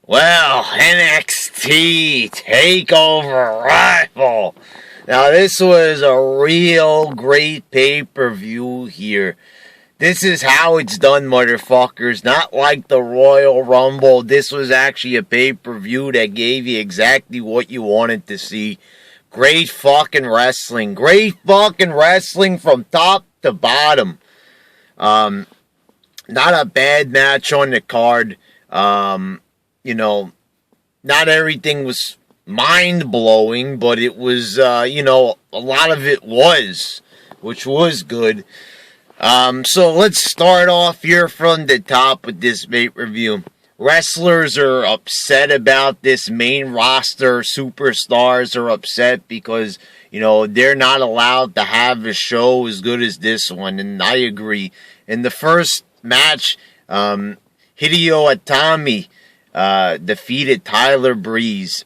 Well, NXT Takeover Rival. Now, this was a real great pay-per-view here. This is how it's done, motherfuckers. Not like the Royal Rumble. This was actually a pay-per-view that gave you exactly what you wanted to see. Great fucking wrestling. Great fucking wrestling from top to bottom. Not a bad match on the card. Not everything was mind-blowing, but it was, a lot of it was, which was good. So let's start off here from the top with this pay-per-view. Wrestlers are upset about this. Main roster superstars are upset because, they're not allowed to have a show as good as this one, and I agree. In the first match, Hideo Itami defeated Tyler Breeze.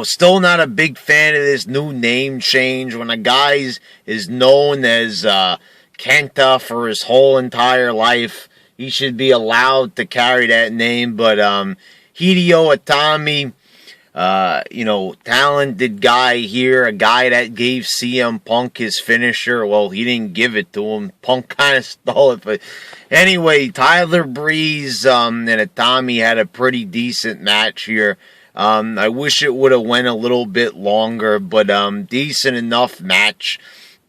Still not a big fan of this new name change when a guy is known as Kenta for his whole entire life. He should be allowed to carry that name, but Hideo Itami, talented guy here, a guy that gave CM Punk his finisher. Well, he didn't give it to him. Punk kind of stole it, but anyway, Tyler Breeze and Itami had a pretty decent match here. I wish it would have went a little bit longer, but decent enough match.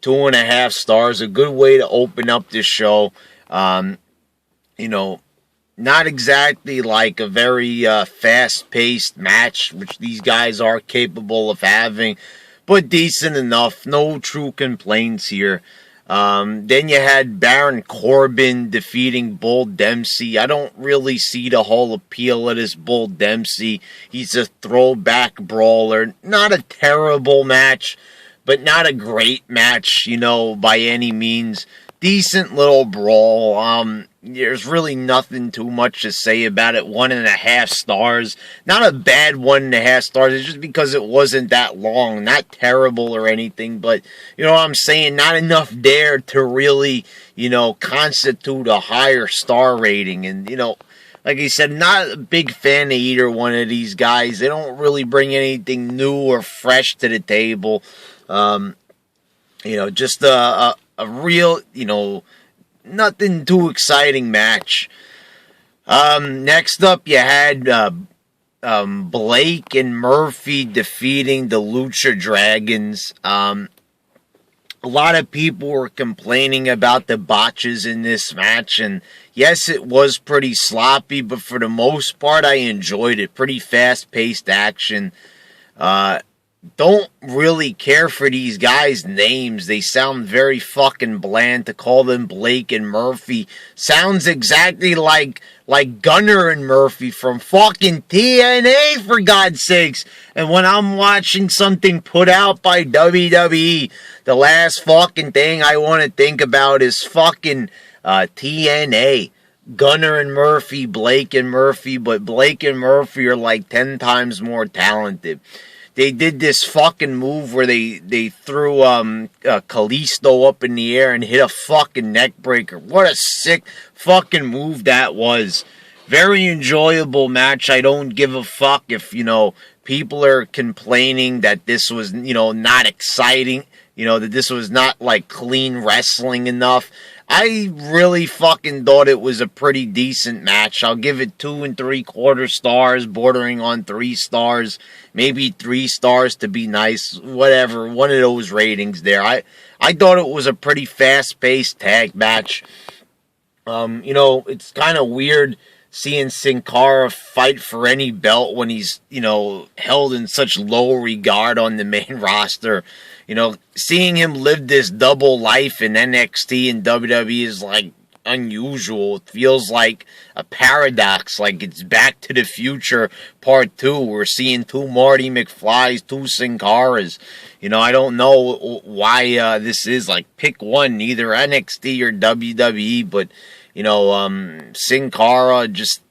2.5 stars, a good way to open up this show. Not exactly like a very fast-paced match, which these guys are capable of having, but decent enough. No true complaints here. Then you had Baron Corbin defeating Bull Dempsey. I don't really see the whole appeal of this Bull Dempsey. He's a throwback brawler. Not a terrible match, but not a great match, by any means. Decent little brawl. There's really nothing too much to say about it. 1.5 stars. Not a bad 1.5 stars. It's just because it wasn't that long. Not terrible or anything, but you know what I'm saying? Not enough there to really, constitute a higher star rating. And, like I said, not a big fan of either one of these guys. They don't really bring anything new or fresh to the table. Just a real, nothing too exciting match. Next up, you had Blake and Murphy defeating the Lucha Dragons. A lot of people were complaining about the botches in this match, and yes, it was pretty sloppy, but for the most part, I enjoyed it. Pretty fast-paced action. Don't really care for these guys' names. They sound very fucking bland. To call them Blake and Murphy sounds exactly like Gunner and Murphy from fucking TNA, for God's sakes. And when I'm watching something put out by WWE, the last fucking thing I want to think about is fucking TNA. Gunner and Murphy, Blake and Murphy, but Blake and Murphy are like 10 times more talented. They did this fucking move where they threw Kalisto up in the air and hit a fucking neck breaker. What a sick fucking move that was. Very enjoyable match. I don't give a fuck if, people are complaining that this was, not exciting. That this was not like clean wrestling enough. I really fucking thought it was a pretty decent match. I'll give it 2 3/4 stars, bordering on 3 stars. Maybe 3 stars to be nice. Whatever, one of those ratings there. I thought it was a pretty fast-paced tag match. It's kind of weird seeing Sin Cara fight for any belt when he's, held in such low regard on the main roster. Seeing him live this double life in NXT and WWE is like unusual. It feels like a paradox, like it's Back to the Future Part 2. We're seeing 2 Marty McFlys, 2 Sin Caras. I don't know why this is. Like, pick one, either NXT or WWE, but, Sin Cara just,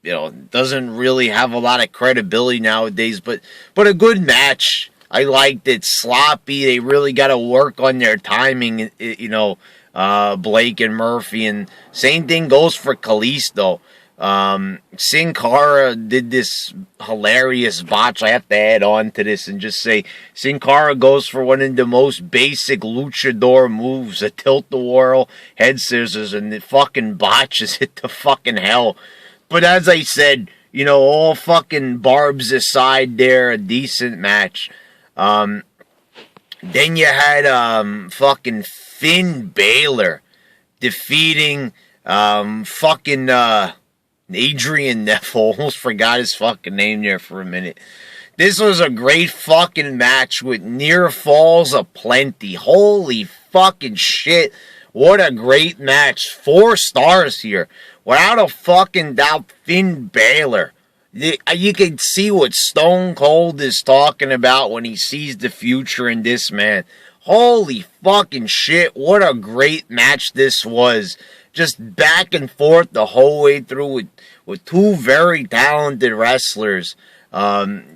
doesn't really have a lot of credibility nowadays, but a good match. I liked it. Sloppy. They really got to work on their timing, Blake and Murphy. And same thing goes for Kalisto. Sin Cara did this hilarious botch. I have to add on to this and just say Sin Cara goes for one of the most basic luchador moves, a tilt-a-whirl, head scissors, and the fucking botches it to fucking hell. But as I said, you know, all fucking barbs aside there, a decent match. Then you had fucking Finn Balor defeating fucking Adrian Neville. Almost forgot his fucking name there for a minute. This was a great fucking match with near falls aplenty. Holy fucking shit. What a great match. 4 stars here. Without a fucking doubt, Finn Balor. You can see what Stone Cold is talking about when he sees the future in this man. Holy fucking shit. What a great match this was. Just back and forth the whole way through with 2 very talented wrestlers.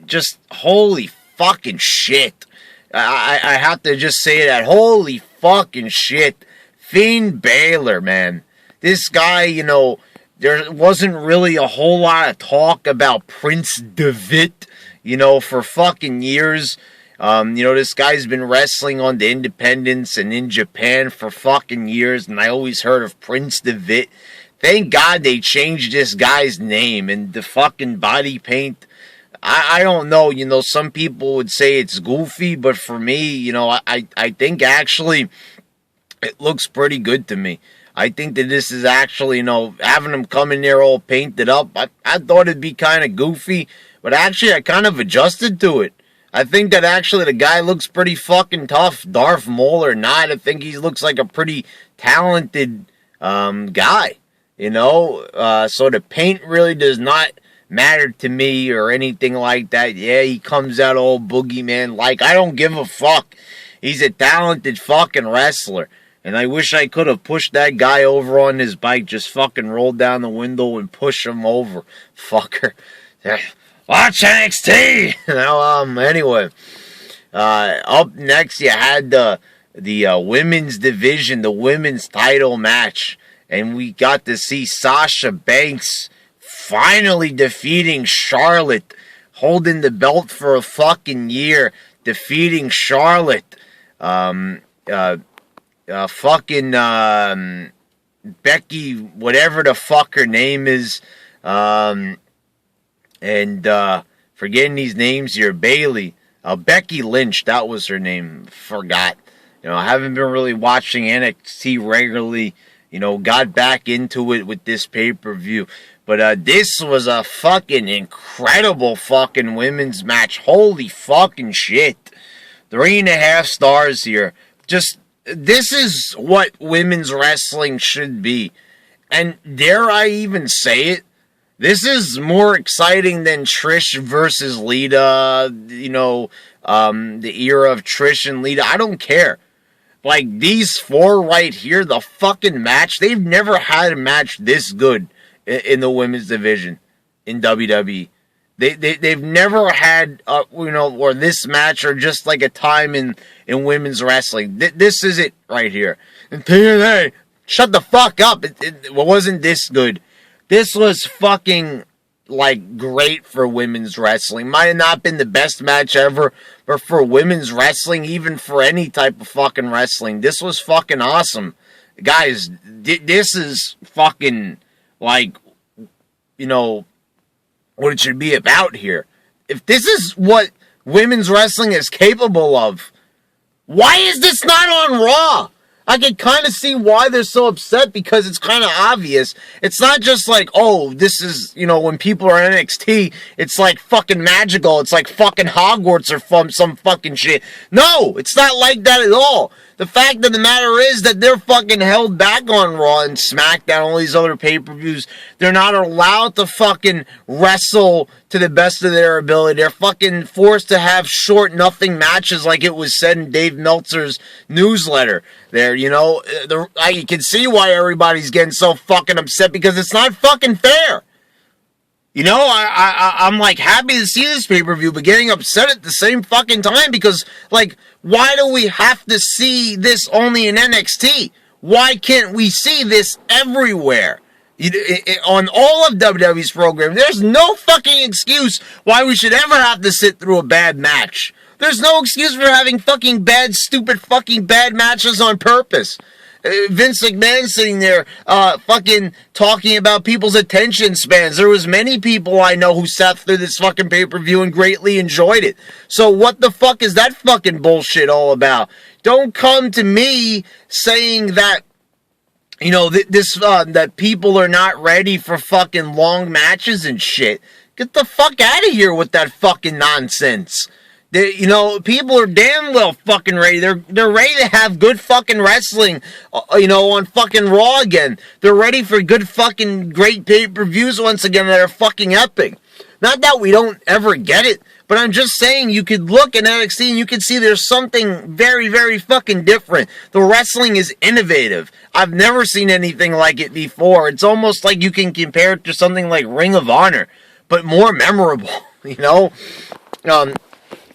Just holy fucking shit. I have to just say that. Holy fucking shit. Finn Balor, man. This guy, you know, there wasn't really a whole lot of talk about Prince Devitt, you know, for fucking years. You know, this guy's been wrestling on the independents and in Japan for fucking years, and I always heard of Prince Devitt. Thank God they changed this guy's name and the fucking body paint. I don't know, you know, some people would say it's goofy, but for me, you know, I think actually it looks pretty good to me. I think that this is actually, you know, having him come in there all painted up, I thought it'd be kind of goofy, but actually I kind of adjusted to it. I think that actually the guy looks pretty fucking tough, Darth Maul or not. I think he looks like a pretty talented guy, you know. So the paint really does not matter to me or anything like that. Yeah, he comes out all boogeyman like. I don't give a fuck. He's a talented fucking wrestler. And I wish I could have pushed that guy over on his bike. Just fucking rolled down the window and push him over. Fucker. Watch NXT! Anyway. Up next, you had the women's division, the women's title match. And we got to see Sasha Banks finally defeating Charlotte. Holding the belt for a fucking year. Defeating Charlotte. Becky, whatever the fuck her name is, forgetting these names here, Bailey, Becky Lynch, that was her name, forgot. You know, I haven't been really watching NXT regularly, you know, got back into it with this pay-per-view, but this was a fucking incredible fucking women's match. Holy fucking shit. 3.5 stars here. Just, this is what women's wrestling should be. And dare I even say it, this is more exciting than Trish versus Lita, you know, the era of Trish and Lita. I don't care. Like, these 4 right here, the fucking match, they've never had a match this good in the women's division in WWE. They've never had, you know, or this match, or just like a time in women's wrestling. This is it right here. And TNA, shut the fuck up. It wasn't this good. This was fucking, like, great for women's wrestling. Might have not been the best match ever, but for women's wrestling, even for any type of fucking wrestling, this was fucking awesome. Guys, this is fucking, like, you know, what it should be about here. If this is what women's wrestling is capable of, why is this not on Raw? I can kind of see why they're so upset, because it's kind of obvious. It's not just like, oh, this is, you know, when people are in NXT, it's like fucking magical. It's like fucking Hogwarts or some fucking shit. No, it's not like that at all. The fact of the matter is that they're fucking held back on Raw and SmackDown, all these other pay-per-views. They're not allowed to fucking wrestle to the best of their ability. They're fucking forced to have short, nothing matches, like it was said in Dave Meltzer's newsletter there, you know. You can see why everybody's getting so fucking upset, because it's not fucking fair. You know, I'm like happy to see this pay-per-view, but getting upset at the same fucking time, because, like, why do we have to see this only in NXT? Why can't we see this everywhere? On all of WWE's program, there's no fucking excuse why we should ever have to sit through a bad match. There's no excuse for having fucking bad, stupid, fucking bad matches on purpose. Vince McMahon sitting there fucking talking about people's attention spans. There was many people I know who sat through this fucking pay-per-view and greatly enjoyed it. So what the fuck is that fucking bullshit all about? Don't come to me saying that, you know, that people are not ready for fucking long matches and shit. Get the fuck out of here with that fucking nonsense. You know, people are damn well fucking ready. They're ready to have good fucking wrestling, you know, on fucking Raw again. They're ready for good fucking great pay-per-views once again that are fucking epic. Not that we don't ever get it, but I'm just saying you could look at NXT and you can see there's something very, very fucking different. The wrestling is innovative. I've never seen anything like it before. It's almost like you can compare it to something like Ring of Honor, but more memorable, you know?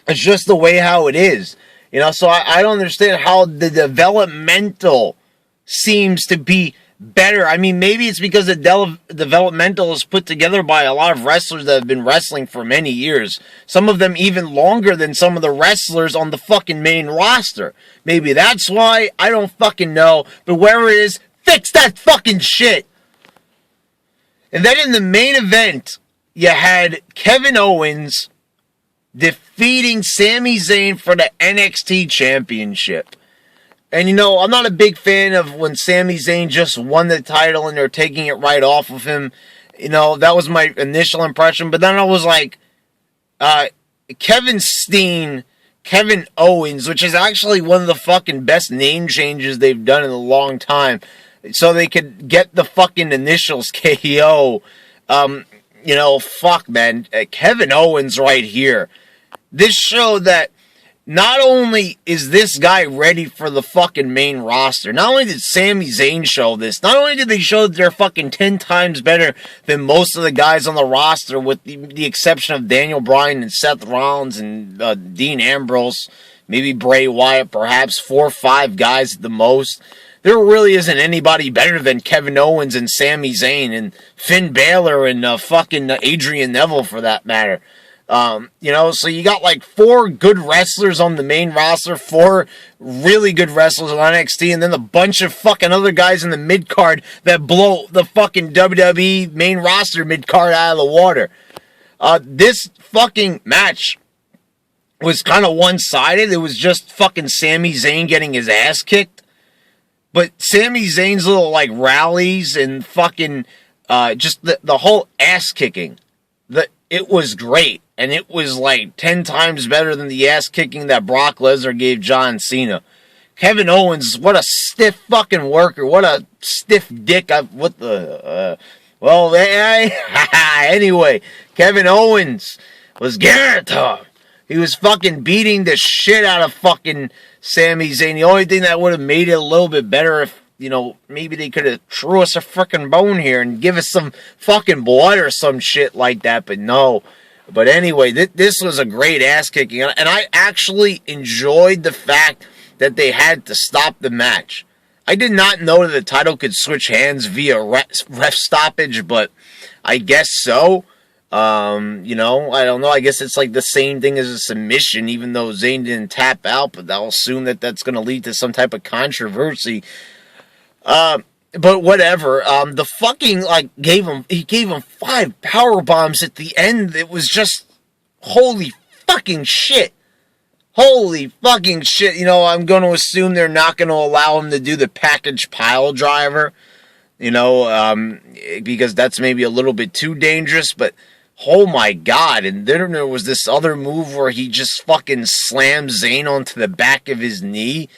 It's just the way how it is. You know, so I don't understand how the developmental seems to be better. I mean, maybe it's because the developmental is put together by a lot of wrestlers that have been wrestling for many years. Some of them even longer than some of the wrestlers on the fucking main roster. Maybe that's why. I don't fucking know. But wherever it is, fix that fucking shit. And then in the main event, you had Kevin Owens defeating Sami Zayn for the NXT Championship. And, you know, I'm not a big fan of when Sami Zayn just won the title and they're taking it right off of him. You know, that was my initial impression. But then I was like, Kevin Owens, which is actually one of the fucking best name changes they've done in a long time. So they could get the fucking initials KO. You know, fuck, man. Kevin Owens right here. This showed that not only is this guy ready for the fucking main roster, not only did Sami Zayn show this, not only did they show that they're fucking 10 times better than most of the guys on the roster, with the exception of Daniel Bryan and Seth Rollins and Dean Ambrose, maybe Bray Wyatt, perhaps 4 or 5 guys at the most. There really isn't anybody better than Kevin Owens and Sami Zayn and Finn Balor and fucking Adrian Neville for that matter. You know, so you got like 4 good wrestlers on the main roster, 4 really good wrestlers on NXT, and then a bunch of fucking other guys in the mid-card that blow the fucking WWE main roster mid-card out of the water. This fucking match was kind of one-sided. It was just fucking Sami Zayn getting his ass kicked. But Sami Zayn's little, like, rallies and fucking, just the whole ass kicking, it was great. And it was, like, 10 times better than the ass kicking that Brock Lesnar gave John Cena. Kevin Owens, what a stiff fucking worker. What a stiff dick. Anyway, Kevin Owens was Garrett. He was fucking beating the shit out of fucking Sami Zayn. The only thing that would have made it a little bit better if, you know, maybe they could have threw us a freaking bone here and give us some fucking blood or some shit like that, but no. But anyway, this was a great ass kicking, and I actually enjoyed the fact that they had to stop the match. I did not know that the title could switch hands via ref stoppage, but I guess so. You know, I don't know. I guess it's like the same thing as a submission, even though Zayn didn't tap out, but I'll assume that that's going to lead to some type of controversy. But whatever. The fucking, like, he gave him 5 power bombs at the end. It was just, holy fucking shit. Holy fucking shit. You know, I'm going to assume they're not going to allow him to do the package pile driver. You know, because that's maybe a little bit too dangerous, but oh my god. And then there was this other move where he just fucking slammed Zayn onto the back of his knee.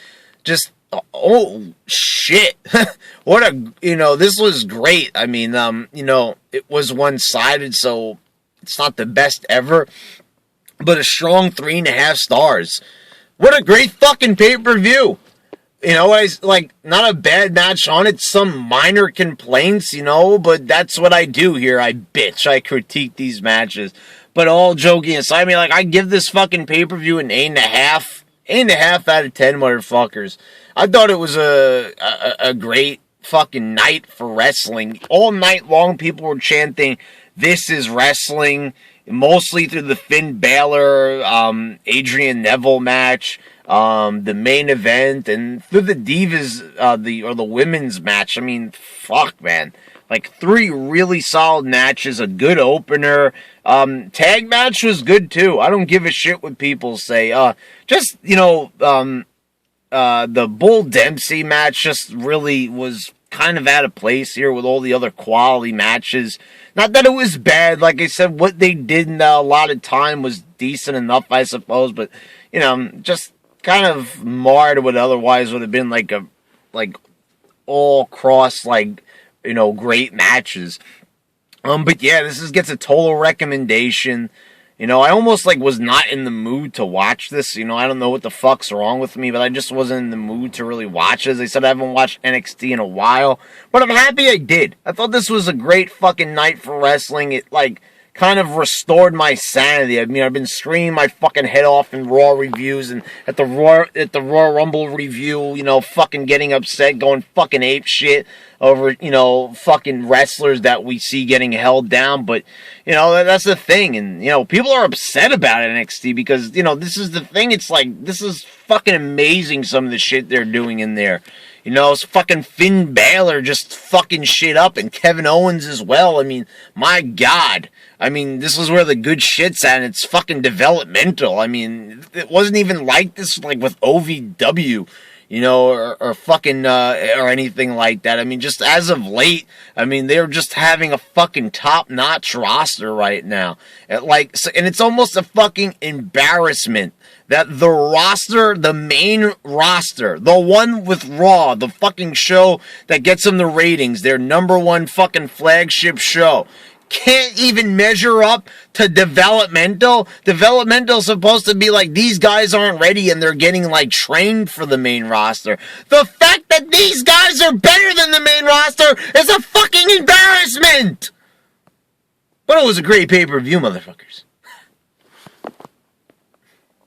Just, oh shit. What a, you know, this was great. I mean, you know, it was one-sided, so it's not the best ever, but a strong 3.5 stars. What a great fucking pay-per-view. You know, like, not a bad match on it, some minor complaints, you know, but that's what I do here. I bitch, I critique these matches. But all joking aside, I mean, like, I give this fucking pay-per-view an 8.5. 8.5 out of 10, motherfuckers. I thought it was a great fucking night for wrestling. All night long, people were chanting, "This is wrestling," mostly through the Finn Balor, Adrian Neville match, the main event, and through the Divas, the women's match. I mean, fuck, man. Like, 3 really solid matches, a good opener. Tag match was good, too. I don't give a shit what people say. The Bull Dempsey match just really was kind of out of place here with all the other quality matches. Not that it was bad. Like I said, what they did in a lot of time was decent enough, I suppose. But, just kind of marred what otherwise would have been like all cross, great matches. But yeah, gets a total recommendation. I almost was not in the mood to watch this. I don't know what the fuck's wrong with me, but I just wasn't in the mood to really watch it. As I said, I haven't watched NXT in a while, but I'm happy I did. I thought this was a great fucking night for wrestling. It kind of restored my sanity. I mean, I've been screaming my fucking head off in Raw reviews and at the Raw Rumble review, fucking getting upset, going fucking ape shit over, fucking wrestlers that we see getting held down. But, that's the thing. And, people are upset about NXT because, this is the thing. It's this is fucking amazing, some of the shit they're doing in there. It's fucking Finn Balor just fucking shit up, and Kevin Owens as well. I mean, my God. I mean, this is where the good shit's at, and it's fucking developmental. I mean, it wasn't even like this, with OVW, or fucking, or anything like that. I mean, just as of late, I mean, they're just having a fucking top-notch roster right now. And it's almost a fucking embarrassment that the main roster, the one with Raw, the fucking show that gets them the ratings, their number one fucking flagship show, can't even measure up to developmental. Developmental's supposed to be these guys aren't ready and they're getting trained for the main roster. The fact that these guys are better than the main roster is a fucking embarrassment. But it was a great pay-per-view, motherfuckers.